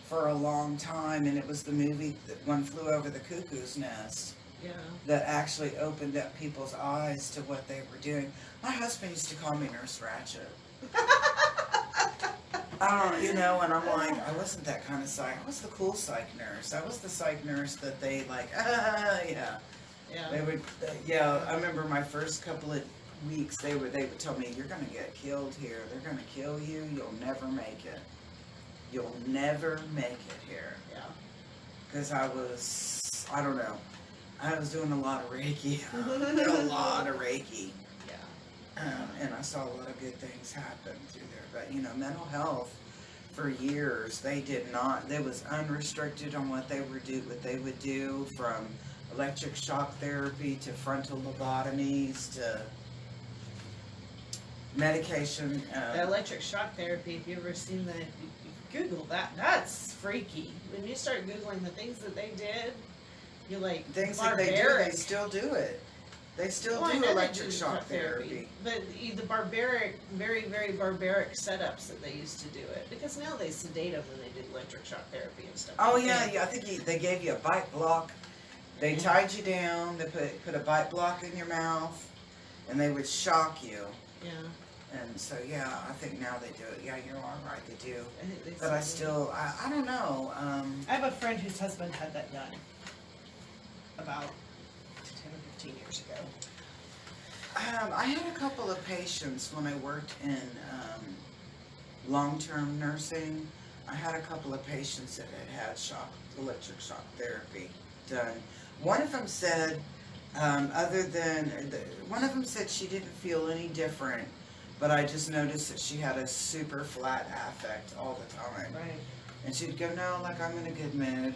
for a long time, and it was the movie One Flew Over the Cuckoo's Nest Yeah. that actually opened up people's eyes to what they were doing. My husband used to call me Nurse Ratchet. You know, and I'm like, I wasn't that kind of psych. I was the cool psych nurse. I was the psych nurse that they like, yeah. Yeah. They would, yeah. I remember my first couple of weeks. They would tell me, "You're gonna get killed here. They're gonna kill you. You'll never make it. You'll never make it here." Yeah. Because I don't know. I was doing a lot of Reiki, a lot of Reiki, Yeah. and I saw a lot of good things happen through there. But you know, mental health. For years, they did not. They was unrestricted on what they would do, from electric shock therapy to frontal lobotomies to medication. The electric shock therapy, if you've ever seen that, you Google that. That's freaky. When you start Googling the things that they did, you're like, Things that they do, barbaric. they still do it. They still Well, I do know they electric do shock therapy. But the barbaric, very, very barbaric setups that they used to do it. Because now they sedate them when they did electric shock therapy and stuff. Oh like yeah, that. yeah. I think they gave you a bite block. They tied you down. They put a bite block in your mouth, and they would shock you. Yeah. And so yeah, I think now they do it. Yeah, you are right. They do. I think they But I still do. still, I don't know. I have a friend whose husband had that done about 10 or 15 years ago. I had a couple of patients when I worked in long-term nursing. I had a couple of patients that had electric shock therapy done. One of them said, one of them said she didn't feel any different, but I just noticed that she had a super flat affect all the time. Right. And she'd go, "No, like I'm in a good mood."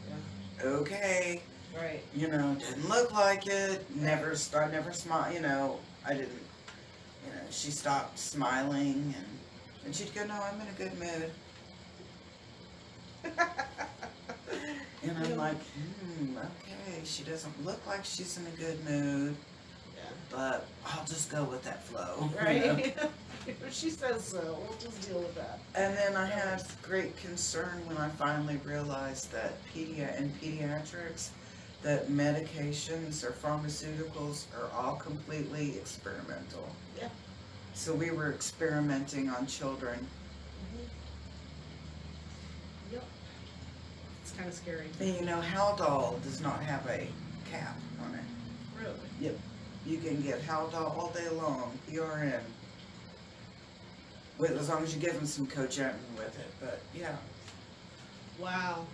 Yeah. Okay. Right. You know, didn't look like it. I never smiled. You know, I didn't. You know, she stopped smiling, and she'd go, "No, I'm in a good mood." And I'm like, okay, she doesn't look like she's in a good mood, Yeah. but I'll just go with that flow. you Right? know? If she says so, we'll just deal with that. And then I had great concern when I finally realized that in pediatrics, that medications or pharmaceuticals are all completely experimental. Yeah. So we were experimenting on children. Yep. It's kind of scary. And you know, Haldol does not have a cap on it. Really? Yep. You can get Haldol all day long, PRN. As long as you give them some cogentin with it, but yeah. Wow.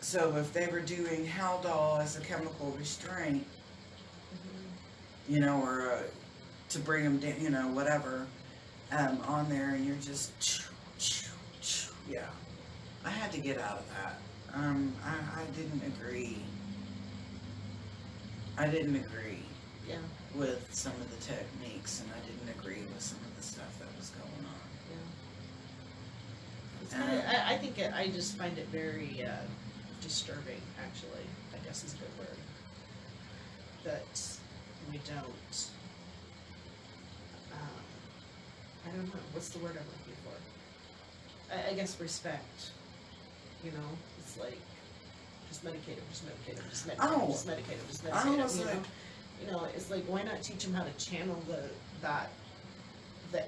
So if they were doing Haldol as a chemical restraint, you know, or to bring them down, you know, whatever, on there, and you're just, yeah. I had to get out of that. I didn't agree. I didn't agree Yeah. with some of the techniques, and I didn't agree with some of the stuff that was going on. I think I just find it very disturbing, actually, I guess is a good word, that we don't, I don't know, what's the word I'm looking for? I guess respect, you know, it's like, just medicate him, just medicate him, just medicate him, just medicate him, just medicate him, you know, it's like, why not teach him how to channel that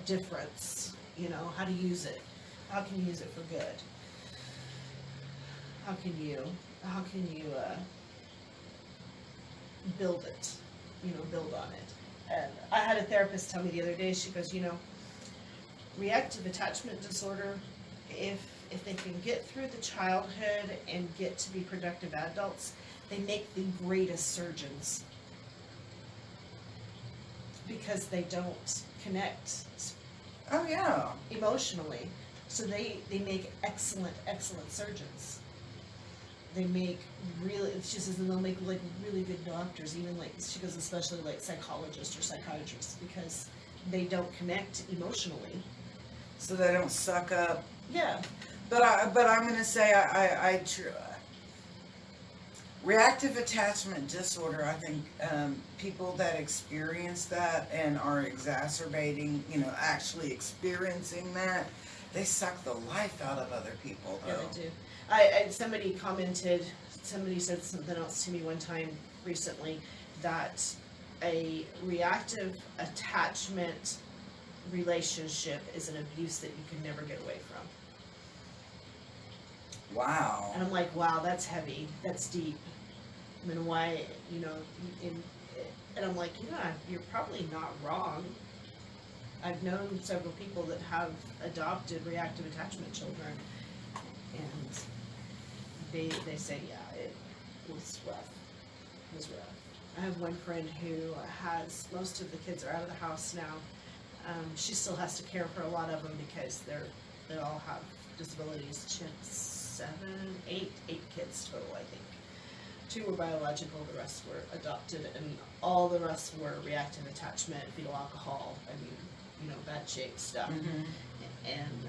difference, you know, how to use it, how can you use it for good? How can you build it, you know, build on it? And I had a therapist tell me the other day, she goes, you know, reactive attachment disorder, if they can get through the childhood and get to be productive adults, they make the greatest surgeons. Because they don't connect Oh yeah. emotionally. So they make excellent surgeons. They make really, she says, and they'll make like really good doctors, even like, she goes, especially like psychologists or psychiatrists, because they don't connect emotionally. So they don't suck up. Yeah. But I'm gonna say reactive attachment disorder, I think people that experience that and are exacerbating, you know, actually experiencing that, they suck the life out of other people, though. Yeah, they do. Somebody commented, somebody said something else to me one time recently, that a reactive attachment relationship is an abuse that you can never get away from. Wow. And I'm like, wow, that's heavy, that's deep. I mean, why, you know, and I'm like, yeah, you're probably not wrong. I've known several people that have adopted reactive attachment children, and they say, yeah, it was rough. It was rough. I have one friend who has, most of the kids are out of the house now. She still has to care for a lot of them because they all have disabilities. She had eight kids total, I think. 2 were biological, the rest were adopted, and all the rest were reactive attachment, fetal alcohol, I mean, you know, bad shape stuff. Mm-hmm. And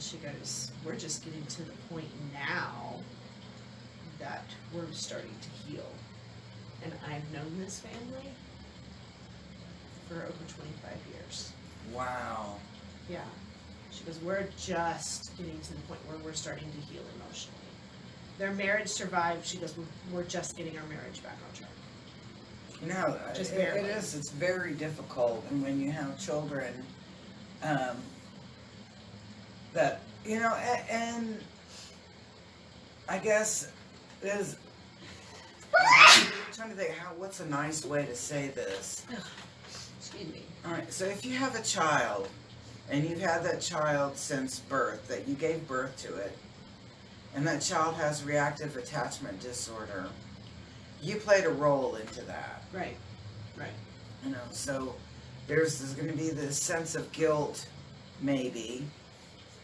she goes, we're just getting to the point now that we're starting to heal. And I've known this family for over 25 years. Wow. Yeah. She goes, we're just getting to the point where we're starting to heal emotionally. Their marriage survived. She goes, we're just getting our marriage back on track. You know, it is. It's very difficult, and when you have children, that, you know, and I guess is. I'm trying to think what's a nice way to say this. Excuse me. All right, so if you have a child, and you've had that child since birth, that you gave birth to it, and that child has reactive attachment disorder, you played a role into that. Right. You know, so there's going to be this sense of guilt, maybe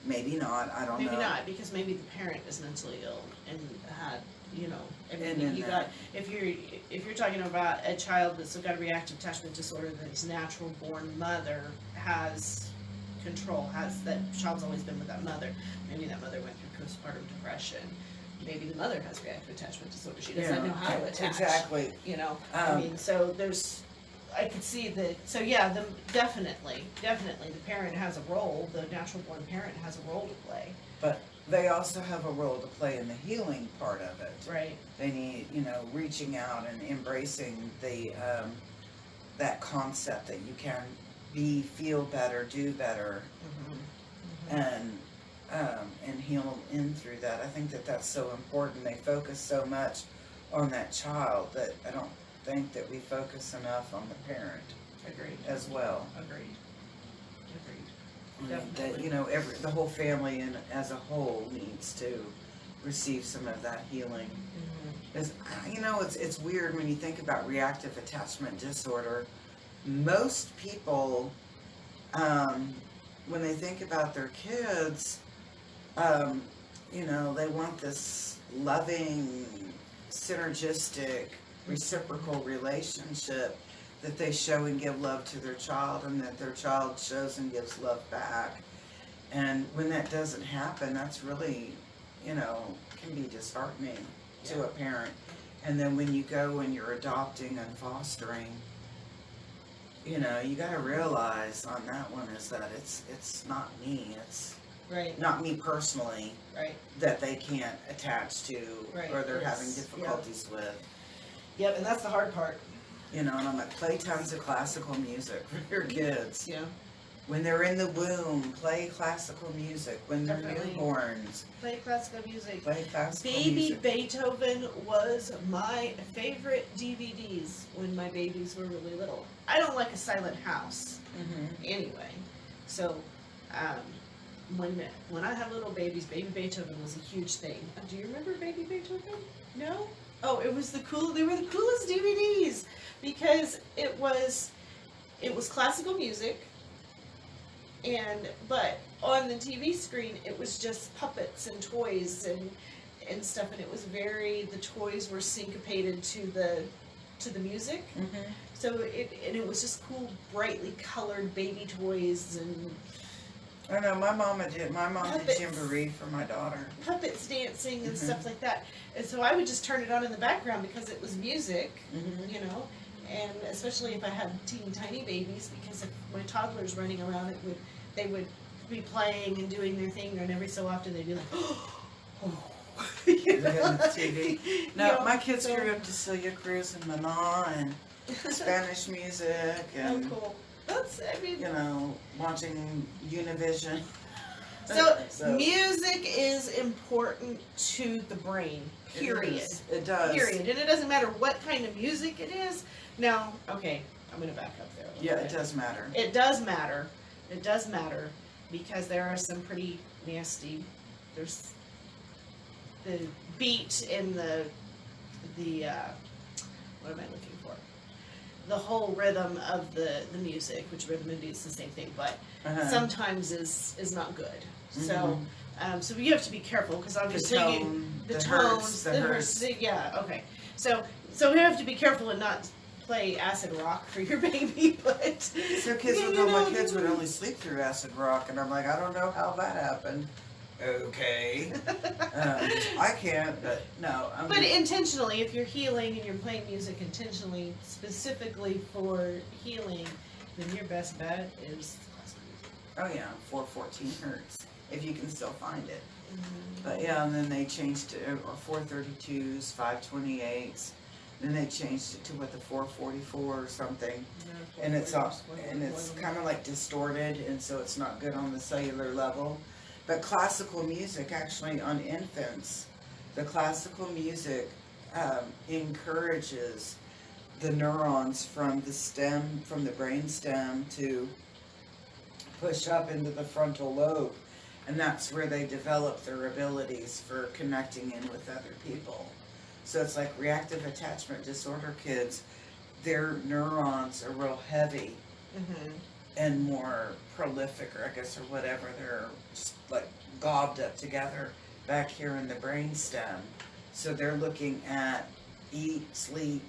not, I don't know. Maybe not, because maybe the parent is mentally ill and had, you know, I mean, And you got, if you're talking about a child that's got a reactive attachment disorder, that its natural born mother has control, that child's always been with that mother. Maybe that mother went through postpartum depression. Maybe the mother has reactive attachment disorder. She doesn't know how to attach. Exactly. You know, I mean, so I could see that. So yeah, definitely, the parent has a role. The natural born parent has a role to play. But they also have a role to play in the healing part of it. Right. They need, you know, reaching out and embracing the that concept that you can feel better, do better, and heal in through that. I think that's so important. They focus so much on that child that I don't think that we focus enough on the parent. Agreed. As well. Agreed. That, you know, the whole family and as a whole needs to receive some of that healing. Because, you know, it's weird when you think about reactive attachment disorder. Most people, when they think about their kids, you know, they want this loving, synergistic, reciprocal relationship that they show and give love to their child, and that their child shows and gives love back. And when that doesn't happen, that's really, can be disheartening to a parent. And then when you go and you're adopting and fostering, you got to realize on that one is that it's not me, it's right. not me personally, right, that they can't attach to, right. or they're having difficulties with. Yep, and that's the hard part. And I'm like, play tons of classical music for your kids. Yeah. When they're in the womb, play classical music. When they're newborns, play classical music. Play classical Baby music. Beethoven was my favorite DVDs when my babies were really little. I don't like a silent house anyway. So when I have little babies, Baby Beethoven was a huge thing. Do you remember Baby Beethoven? No? Oh, it was they were the coolest DVDs because it was classical music. But on the TV screen, it was just puppets and toys and stuff, and the toys were syncopated to the music. So it was just cool, brightly colored baby toys and. I know my mom did jamboree for my daughter. Puppets dancing and stuff like that, and so I would just turn it on in the background because it was music, and especially if I had teeny tiny babies, because if my toddler's running around, they would be playing and doing their thing, and every so often they'd be like, TV. No, my kids grew up to Celia Cruz and Manon and Spanish music and cool. Watching Univision. So music is important to the brain. Period. It does. Period. And it doesn't matter what kind of music it is. Now, okay, I'm going to back up there. Yeah, it does matter. It does matter. It does matter because there are some pretty nasty. There's the beat and the what am I looking for? The whole rhythm of the music, which rhythm and beat is the same thing, but sometimes is not good. So so you have to be careful because obviously the tones, the hertz. Yeah, okay. So we have to be careful and not play acid rock for your baby, but so kids would go, my kids would only sleep through acid rock, and I'm like, I don't know how that happened. Okay. I can't, but no. But intentionally, if you're healing and you're playing music intentionally, specifically for healing, then your best bet is classical music. Oh yeah, 414 hertz, if you can still find it. But yeah, and then they changed to 432s, 528s. Then they changed it to the 444 or something, and it's kind of like distorted, and so it's not good on the cellular level. But classical music, actually, on infants, the classical music encourages the neurons from the brain stem to push up into the frontal lobe, and that's where they develop their abilities for connecting in with other people. So it's like reactive attachment disorder kids, their neurons are real heavy. And more prolific, or whatever, they're just like gobbed up together back here in the brain stem. So they're looking at eat, sleep,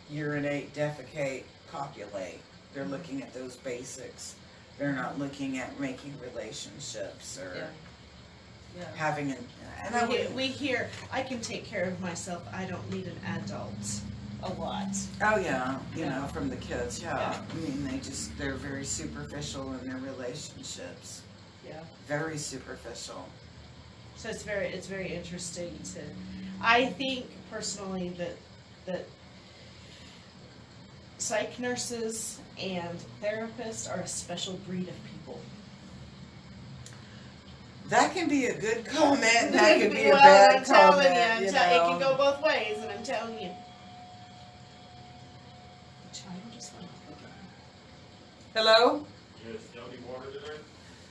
urinate, defecate, copulate. They're looking at those basics. They're not looking at making relationships or having we hear, I can take care of myself, I don't need an adult. A lot. Oh yeah, from the kids, I mean, they're very superficial in their relationships. Yeah. Very superficial. So it's very interesting I think personally that psych nurses and therapists are a special breed of people. That can be a good comment, that can be a bad comment. It can go both ways, and I'm telling you. Hello? Yes, y'all need water today?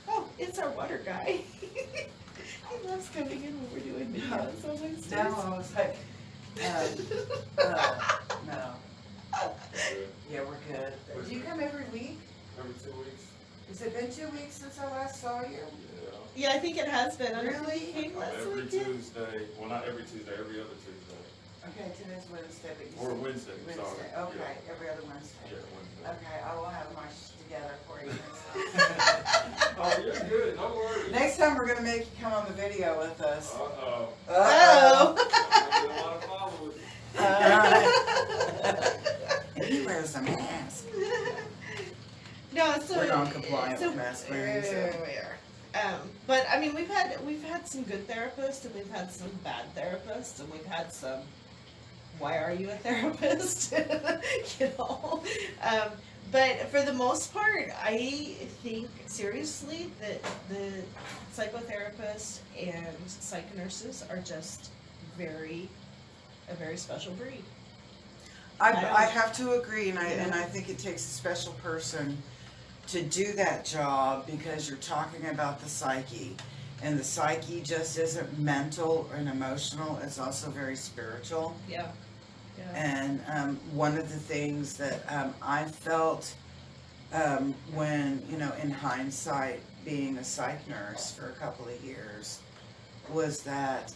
Oh, it's our water guy. He loves coming in when we're doing videos. I was like, no, I was like, no. Yeah, we're good. Do you come every week? Every 2 weeks? Has it been 2 weeks since I last saw you? Yeah, I think it has been. Really? Came last Every weekend. Tuesday. Well, not every Tuesday, every other Tuesday. Okay, today's Wednesday, but you Or said Wednesday, sorry. Wednesday. Okay, every other Wednesday. Yeah, Wednesday. Okay, I will have my shit together for you next time. Oh, you're good, no worries. Next time we're gonna make you come on the video with us. Uh-oh. Oh. I'm gonna get a lot of followers. And he wears a mask. No, so We're non-compliant so- with mask wearing, so. we are. But I mean, we've had some good therapists, and we've had some bad therapists, and we've had some. Why are you a therapist? You know. But for the most part, I think seriously that the psychotherapists and psych nurses are just a very special breed. I have to agree, and I think it takes a special person to do that job, because you're talking about the psyche, and the psyche just isn't mental and emotional, it's also very spiritual. Yeah. And one of the things that I felt when, in hindsight, being a psych nurse for a couple of years, was that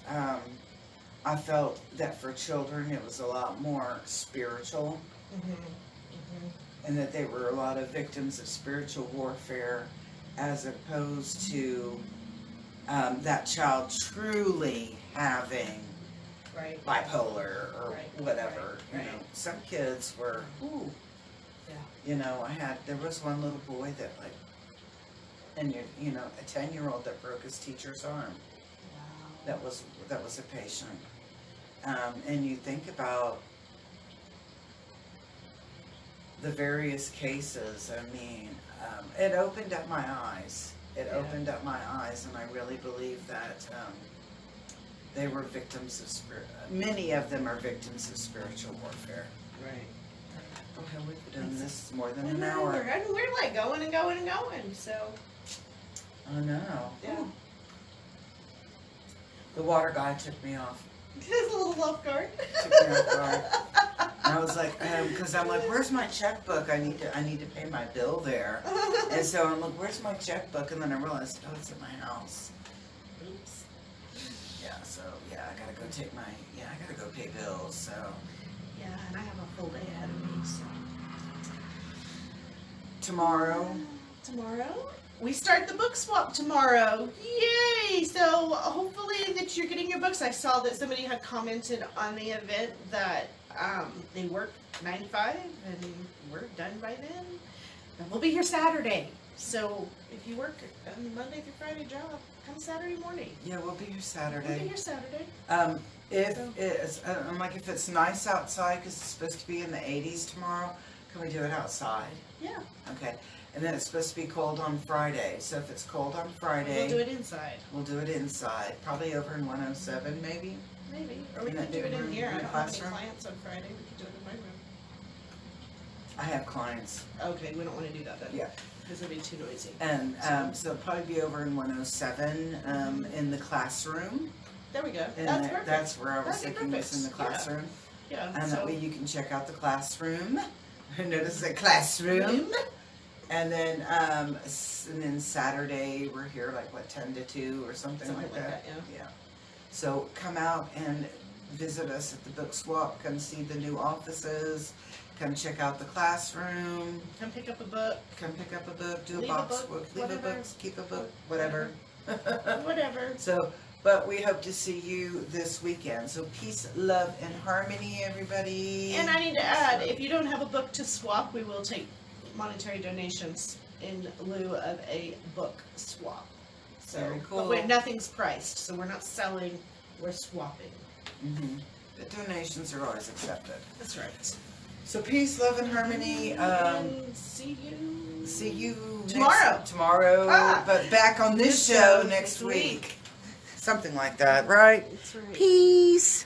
I felt that for children it was a lot more spiritual, and that they were a lot of victims of spiritual warfare, as opposed to that child truly having Right. bipolar or Right, whatever. right, You know, right. some kids were, ooh. Yeah. There was one little boy that a 10-year-old that broke his teacher's arm. Wow. That was a patient. And you think about the various cases, I mean, it opened up my eyes. It Yeah. opened up my eyes, and I really believe that they were victims of many of them are victims of spiritual warfare. Right. Oh, hell, we've been doing this more than I an know, hour. we're like going and going and going, so. I know. Yeah. The water guy took me off. Just a little off guard. Took me off guard. And I was like, because I'm like, where's my checkbook? I need to pay my bill there. And so I'm like, where's my checkbook? And then I realized, oh, it's at my house. Oops. Yeah, so I gotta go pay bills. So Yeah, and I have a full day ahead of me, so. tomorrow, We start the book swap tomorrow. Yay! So hopefully that you're getting your books. I saw that somebody had commented on the event that they work 9 to 5 and we're done by then. And we'll be here Saturday. So if you work a Monday through Friday job, come Saturday morning. yeah, we'll be here We'll be Saturday. here Saturday. If it's nice outside, because it's supposed to be in the 80s tomorrow, can we do it outside? Yeah. Okay. And then it's supposed to be cold on Friday. So if it's cold on Friday, We'll do it inside. we'll do it inside. Probably over in 107, maybe. Maybe. Or we In could that do it new in room, here. in I the don't have any classroom? clients on Friday. We could do it in my room. I have clients. Okay, we don't want to do that then. Yeah. Because it'd be too noisy. And so it'll probably be over in 107 in the classroom. There we go. And That's perfect. that's where I was That'd be thinking was in the perfect. Yeah. classroom. Yeah. And so that way you can check out the classroom. Notice the classroom. And then Saturday we're here like 10 to 2 or something like that. yeah. So come out and visit us at the book swap. Come see the new offices. Come check out the classroom. Come pick up a book. Come pick up a book. Do Leave a a box book, book. Leave a whatever. book. Keep a book. Whatever. Whatever. So, but we hope to see you this weekend. So peace, love, and harmony, everybody. And I need to add, if you don't have a book to swap, we will take monetary donations in lieu of a book swap. So, Very But cool. nothing's priced, so we're not selling, we're swapping. Mhm. The donations are always accepted. That's right. So peace, love, and harmony. And see you Tomorrow. Tomorrow, Ah. but back on this show next week. Something like that, right? That's right. Peace.